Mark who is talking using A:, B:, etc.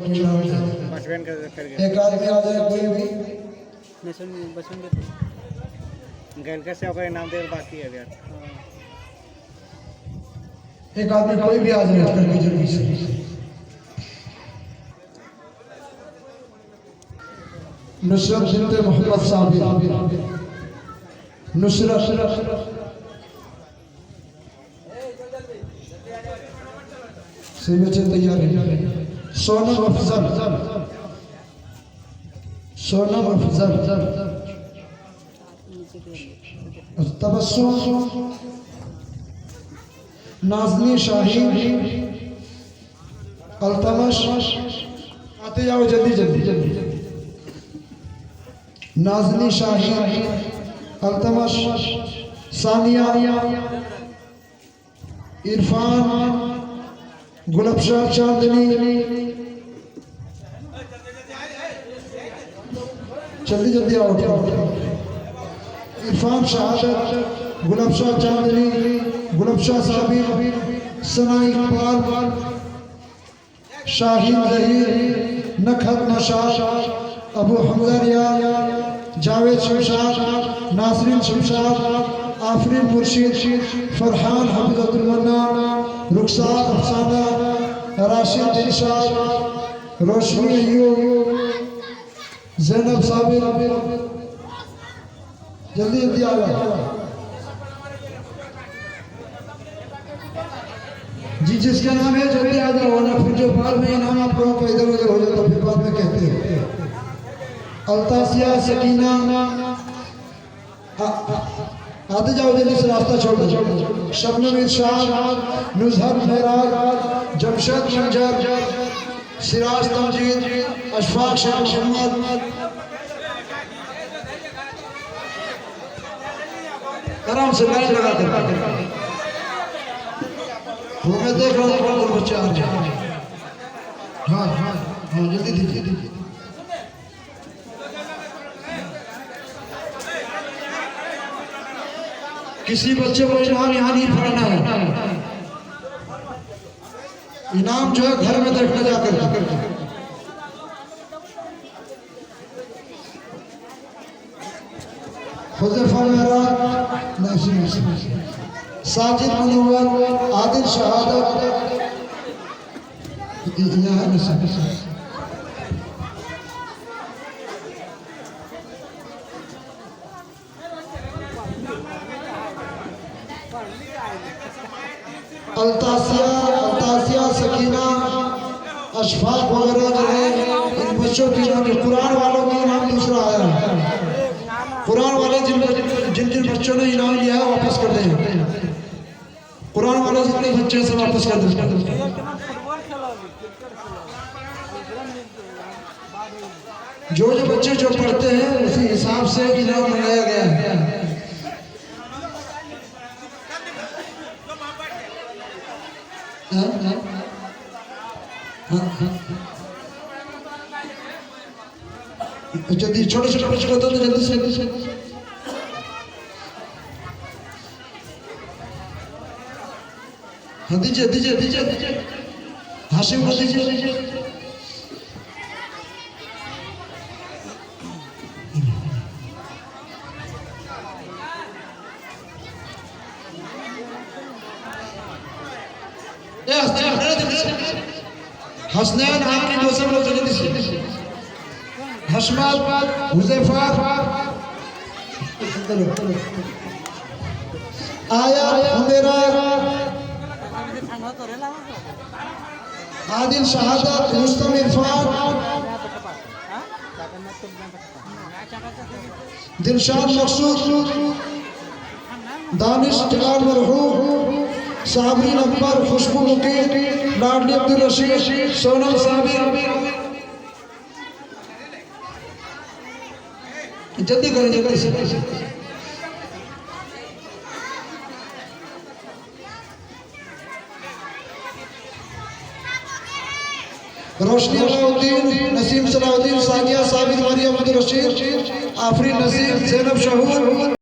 A: एक आदमी आ जाए कोई भी
B: गैल कैसे होगा इनाम देर बाकी है यार।
A: एक आदमी कोई भी आ जाए करके जल्दी से। नुसरत बिनते मोहम्मद साबिर, नुसरत से बच्चे तैयार है। सोनम अफजल, सोनम अफजल, तबस्सुम, नाज़नी शाहीन, अल्तमश, आते जाओ जल्दी जल्दी जल्दी। नाज़नी शाहीन, अल्तमश, सानिया, इरफान, गुलबशाह चांदनी, जल्दी जल्दी आओ। इरफान शहादत, गुलबशाह चांदनी, गुलबशाह साबिर, सना इकबाल, शाहीन ज़हीर, नखत नशाद, अबू हमजा रियाज, जावेद शमशाद, नासरीन शमशाद, आफरीन मुर्शिद, फरहान हफीज़ुल मन्नान, रुखसार अफसाना, राशिद दिलशाद, रोशनी अय्यूब, ज़ैनब साबिर, जल्दी जल्दी आ जाओ जी। जिसका नाम है जल्दी आ जाओ, ना फिर जो बाद में नाम आप लोगों को इधर उधर हो जाता फिर बाद में कहते हो। अल्तासिया, सकीना, आते जाओ जल्दी से, रास्ता छोड़ दो। शबनम इरशाद, नुज़हत महराज, जमशद मंजर, सिराज तमजीद, अशफाक शाह मोहम्मद। आराम से लाइन लगा कर मैं देख रहा हूँ कौन बच्चे आ रहे हैं। हाँ हाँ हाँ जल्दी दीजिए दीजिए। किसी बच्चे को इनाम यहाँ नहीं पढ़ना है, इनाम जो है घर में देखने जाकर। हुज़ैफा मेहराज, साजिद मुनव्वर, आदिल शहादत, अल्तासिया, सकीना, अशफाक वगैरह जो है इन बच्चों की नाम। कुरान वालों का नाम दूसरा आया है। कुरान वाले जिन जिन बच्चों ने इनाम लिया है वापस कर दें। कुरान वाले जितने बच्चे से वापस कर दें। जो जो बच्चे जो पढ़ते हैं उसी हिसाब से इनाम बनाया गया है। जल्दी छोटे छोटे बच्चों को तो जल्दी से हाँ दीजिए दीजिए दीजिए दीजिए। हाशिम को दीजिए दीजिए। हसनैन आपकी मौसम लोग जल्दी से। हशमत, हुज़ैफा, आया मेरा, आदिल शहादत, रुस्तम इरफान, दिलशाद मकसूद, दानिश जलाल मरहूम, साबरीन अकबर, खुशबू मुकीम, लाडली अब्दुल रशीद, सोनम साबिर। जल्दी करें जल्दी से। रोशनी अलाउद्दीन, नसीम सलाउद्दीन, सानिया साबिर, मरियम अब्दुल रशीद, आफरीन नसीर, ज़ैनब शहूर।